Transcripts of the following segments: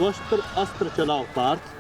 वस्त्र अस्त्र चलाओ पार्थ।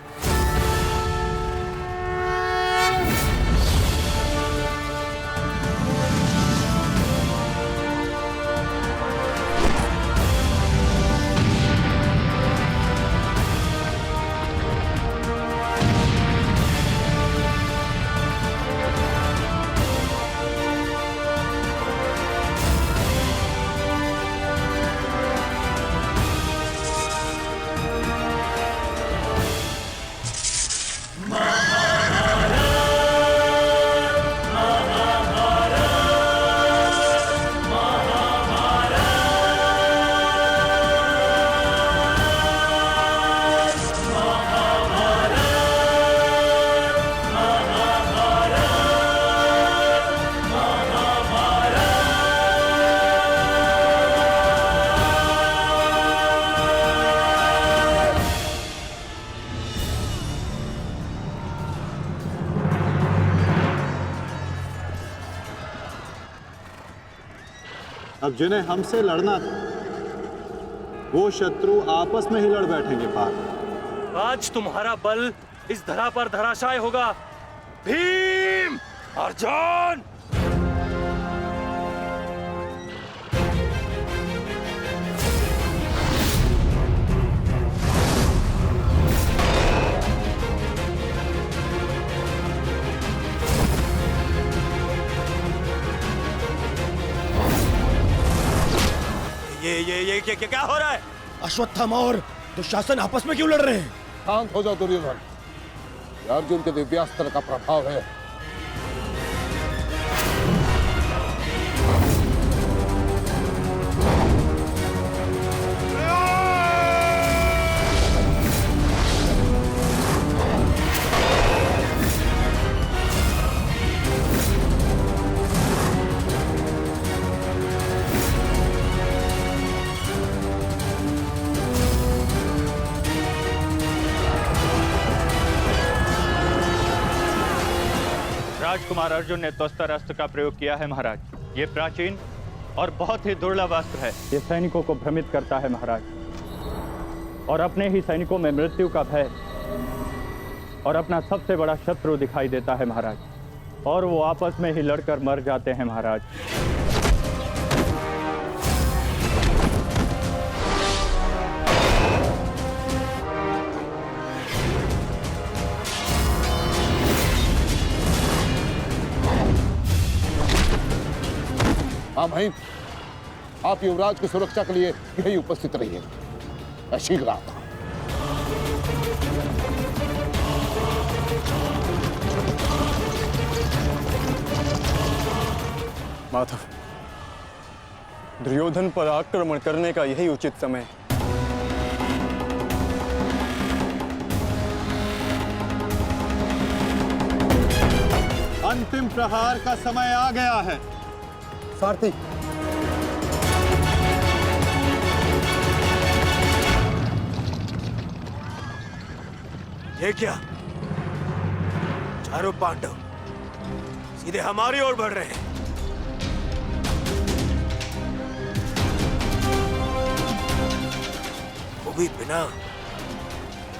अब जिन्हें हमसे लड़ना था वो शत्रु आपस में ही लड़ बैठेंगे पार्थ। आज तुम्हारा बल इस धरा पर धराशाय होगा। भीम, अर्जुन! ये क्या हो रहा है? अश्वत्थामा और दुशासन आपस में क्यों लड़ रहे हैं? शांत हो जाओ दुर्योधन, ये अर्जुन के दिव्यास्त्र का प्रभाव है। राजकुमार अर्जुन ने त्वस्तर अस्त्र का प्रयोग किया है महाराज। ये प्राचीन और बहुत ही दुर्लभ अस्त्र है। ये सैनिकों को भ्रमित करता है महाराज, और अपने ही सैनिकों में मृत्यु का भय और अपना सबसे बड़ा शत्रु दिखाई देता है महाराज, और वो आपस में ही लड़कर मर जाते हैं महाराज। हाँ भाई, आप युवराज की सुरक्षा के लिए यही उपस्थित रहिए। मैं शीघ्र आता हूं। माधव, दुर्योधन पर आक्रमण करने का यही उचित समय है। अंतिम प्रहार का समय आ गया है। सारथी, ये क्या? चारों पांडव सीधे हमारी ओर बढ़ रहे हैं। वो भी बिना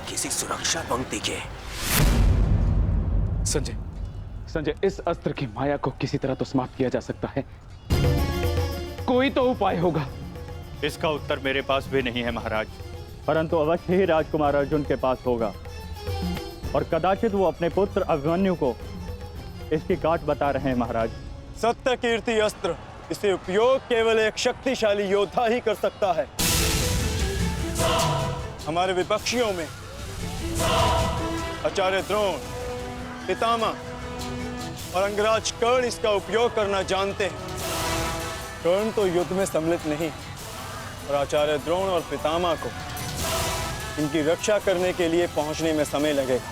किसी सुरक्षा पंक्ति के। संजय, इस अस्त्र की माया को किसी तरह तो समाप्त किया जा सकता है। कोई तो उपाय होगा। इसका उत्तर मेरे पास भी नहीं है महाराज, परंतु अवश्य ही राजकुमार अर्जुन के पास होगा, और कदाचित वो अपने पुत्र अभिमन्यु को इसकी काट बता रहे हैं महाराज। सत्य कीर्ति अस्त्र, इसे उपयोग केवल एक शक्तिशाली योद्धा ही कर सकता है। हमारे विपक्षियों में आचार्य द्रोण, पितामह और अंगराज कर्ण इसका उपयोग करना जानते हैं। कर्ण तो युद्ध में सम्मिलित नहीं, और आचार्य द्रोण और पितामह को इनकी रक्षा करने के लिए पहुंचने में समय लगेगा,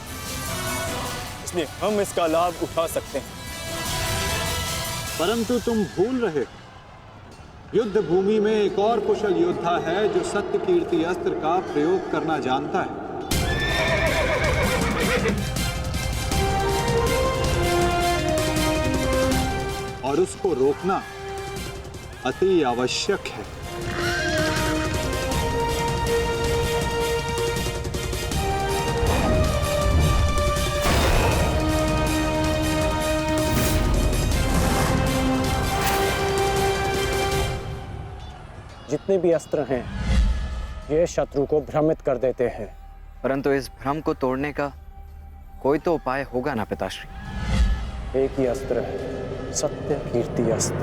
इसलिए हम इसका लाभ उठा सकते हैं। परंतु तुम भूल रहे हो, युद्ध भूमि में एक और कुशल योद्धा है जो सत्य कीर्ति अस्त्र का प्रयोग करना जानता है। और उसको रोकना अति आवश्यक है। जितने भी अस्त्र हैं ये शत्रु को भ्रमित कर देते हैं। परंतु इस भ्रम को तोड़ने का कोई तो उपाय होगा ना पिताश्री? एक ही अस्त्र है, सत्य कीर्ति अस्त्र।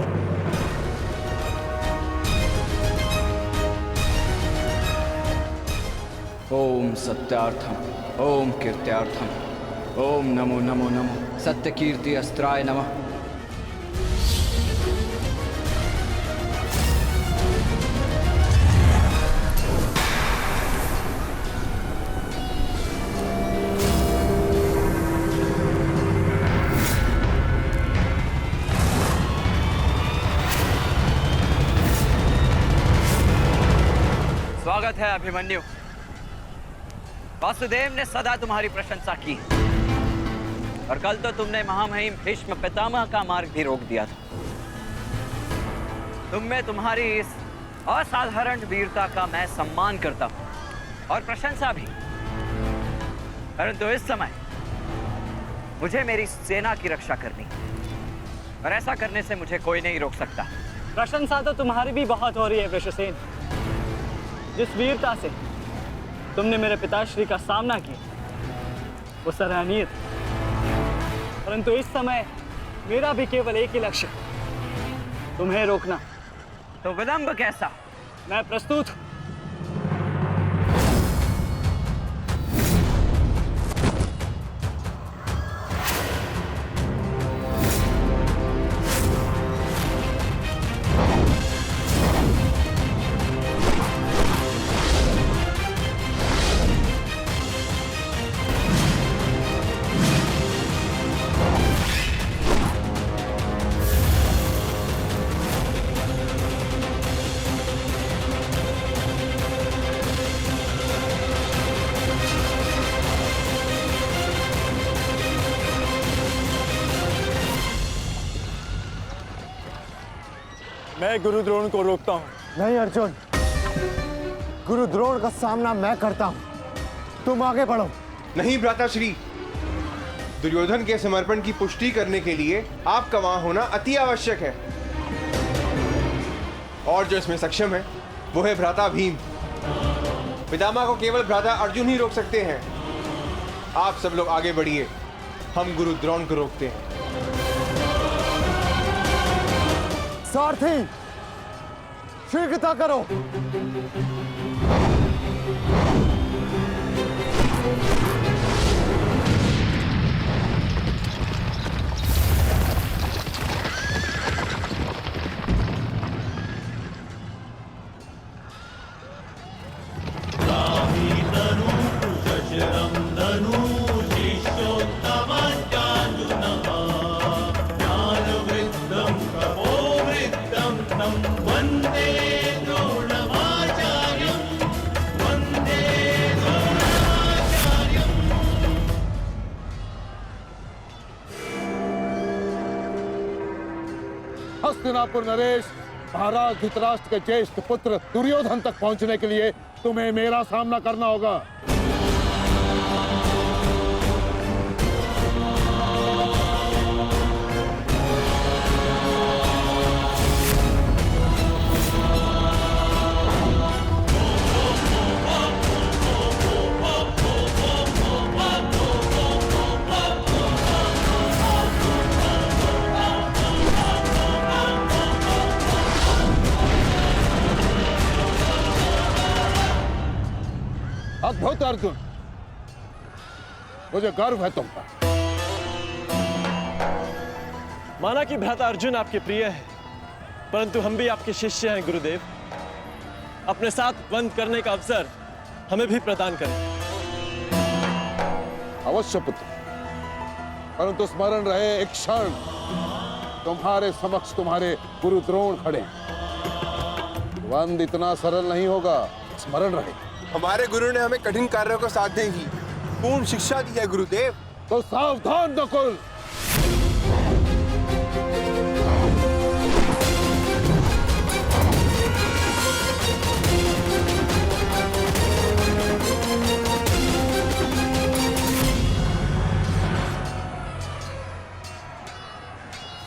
ओम सत्यार्थम ओम कीर्त्यार्थम ओम नमो नमो नमो सत्य कीर्ति अस्त्राय नमः। स्वागत है अभिमन्यु। वासुदेव ने सदा तुम्हारी प्रशंसा की और कल तो तुमने महामहिम भीष्म पितामह का मार्ग भी रोक दिया था। तुम में तुम्हारी इस असाधारण वीरता का मैं सम्मान करता हूं और प्रशंसा भी। परंतु इस समय मुझे मेरी सेना की रक्षा करनी है और ऐसा करने से मुझे कोई नहीं रोक सकता। प्रशंसा तो तुम्हारी भी बहुत हो रही है वृषसेन। जिस वीरता से तुमने मेरे पिताश्री का सामना किया वो सराहनीय था। परंतु इस समय मेरा भी केवल एक ही लक्ष्य, तुम्हें रोकना। तो विलंब कैसा? मैं प्रस्तुत हूं। मैं गुरु द्रोण को रोकता हूं। नहीं अर्जुन, गुरु द्रोण का सामना मैं करता हूं। तुम आगे बढ़ो। नहीं भ्राताश्री, दुर्योधन के समर्पण की पुष्टि करने के लिए आपका वहां होना अति आवश्यक है। और जो इसमें सक्षम है वो है भ्राता भीम। पितामह को केवल भ्राता अर्जुन ही रोक सकते हैं। आप सब लोग आगे बढ़िए, हम गुरु द्रोण को रोकते हैं। सारथी, शीघ्रता करो। हस्तिनापुर नरेश, महाराज धृतराष्ट्र के ज्येष्ठ पुत्र दुर्योधन तक पहुंचने के लिए तुम्हें मेरा सामना करना होगा। अद्भुत अर्जुन, मुझे गर्व है तुम पर। माना कि भ्राता अर्जुन आपके प्रिय है, परंतु हम भी आपके शिष्य हैं गुरुदेव। अपने साथ बंद करने का अवसर हमें भी प्रदान करें। अवश्य पुत्र, परंतु स्मरण रहे एक क्षण तुम्हारे समक्ष तुम्हारे गुरु द्रोण खड़े हैं। बंद इतना सरल नहीं होगा, स्मरण रहे। हमारे गुरु ने हमें कठिन कार्यों को साधने की पूर्ण शिक्षा दी है गुरुदेव। तो सावधान नकुल।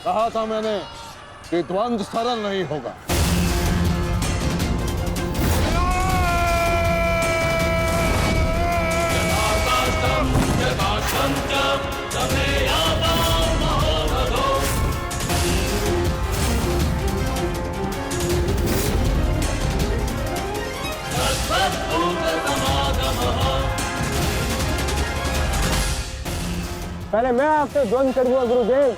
कहा था मैंने कि द्वंद्व सरल नहीं होगा। पहले मैं आपसे द्वंद करूंगा गुरुदेव।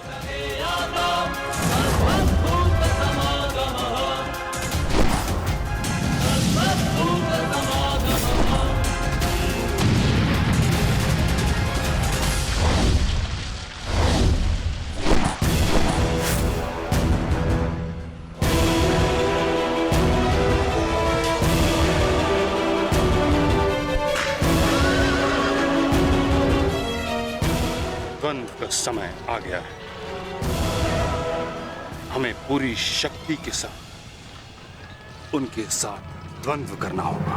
द्वंद्व का समय आ गया है। हमें पूरी शक्ति के साथ उनके साथ द्वंद्व करना होगा।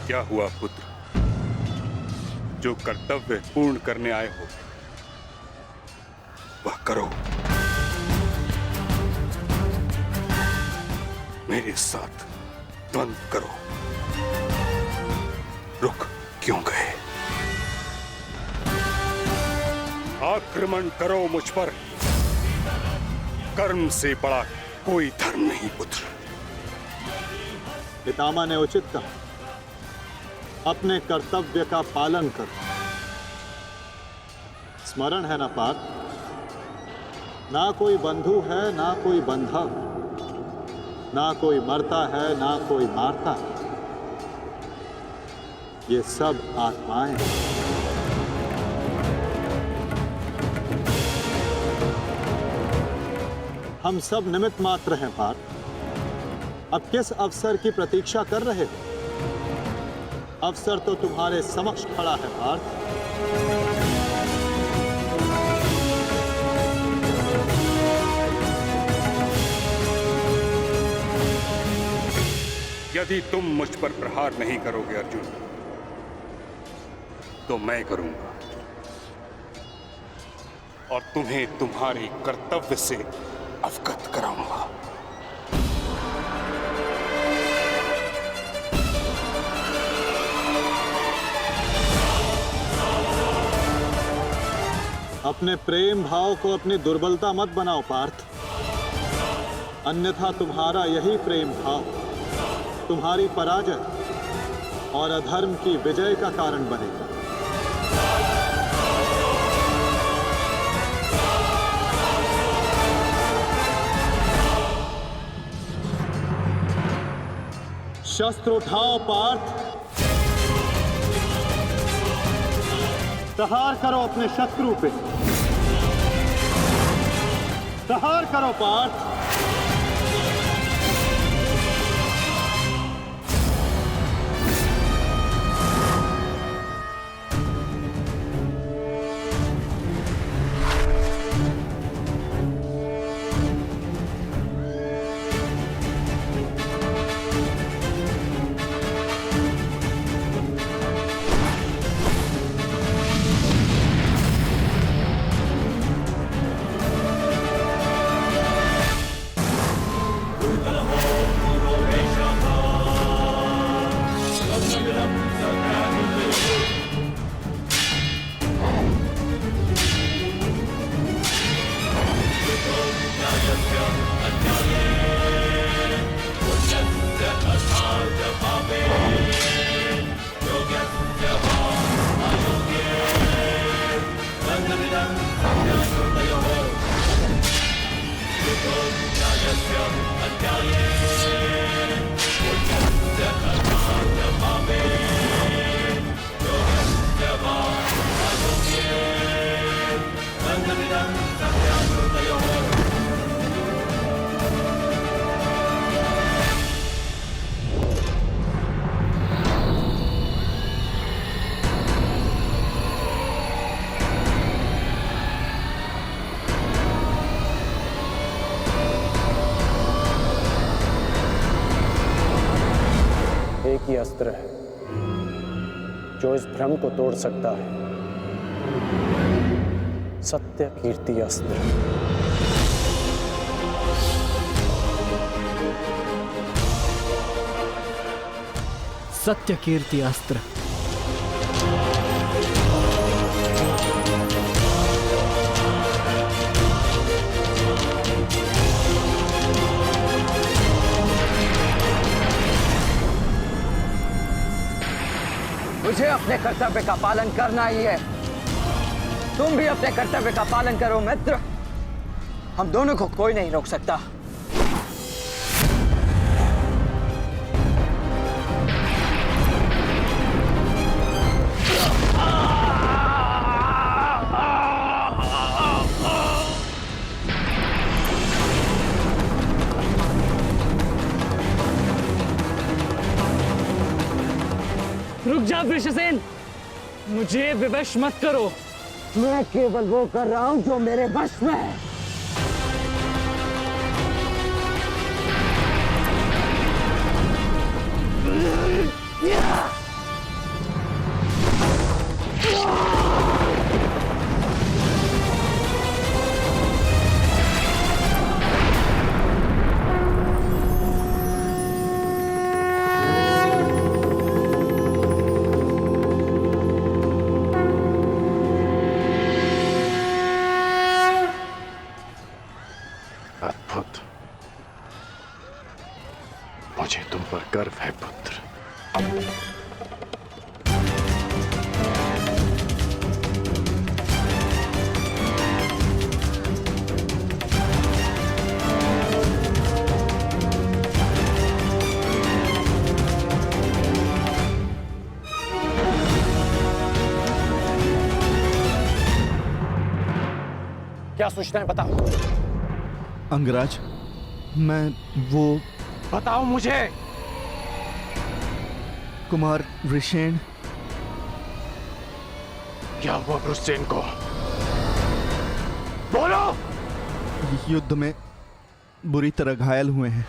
क्या हुआ पुत्र? जो कर्तव्य पूर्ण करने आए हो वह करो। मेरे साथ द्वंद्व करो। रुक क्यों गए? आक्रमण करो मुझ पर। कर्म से बड़ा कोई धर्म नहीं पुत्र। पितामह ने उचित कहा, अपने कर्तव्य का पालन करो। स्मरण है ना पार्थ, ना कोई बंधु है ना कोई बंधव, ना कोई मरता है ना कोई मारता है। ये सब आत्माएं हैं। हम सब निमित्त मात्र हैं पार्थ। अब किस अवसर की प्रतीक्षा कर रहे हो? अवसर तो तुम्हारे समक्ष खड़ा है पार्थ। यदि तुम मुझ पर प्रहार नहीं करोगे अर्जुन, तो मैं करूंगा और तुम्हें तुम्हारे कर्तव्य से अवगत कराऊंगा। अपने प्रेम भाव को अपनी दुर्बलता मत बनाओ पार्थ, अन्यथा तुम्हारा यही प्रेम भाव तुम्हारी पराजय और अधर्म की विजय का कारण बनेगा। शस्त्र उठाओ पार्थ, प्रहार करो अपने शत्रु पे। प्रहार करो पार्थ। एक ही अस्त्र है जो इस भ्रम को तोड़ सकता है, सत्य कीर्ति अस्त्र। सत्य कीर्ति अस्त्र। मुझे अपने कर्तव्य का पालन करना ही है। तुम भी अपने कर्तव्य का पालन करो मित्र। हम दोनों को कोई नहीं रोक सकता। रुक जा वृषसेन, मुझे विवश मत करो। मैं केवल वो कर रहा हूं जो मेरे वश में है। अद्भुत। मुझे तुम पर गर्व है पुत्र। क्या सूचना है बताओ। अंगराज, मैं वो बताओ मुझे। कुमार ऋषेण। क्या हुआ वृषसेन को? बोलो। युद्ध में बुरी तरह घायल हुए हैं।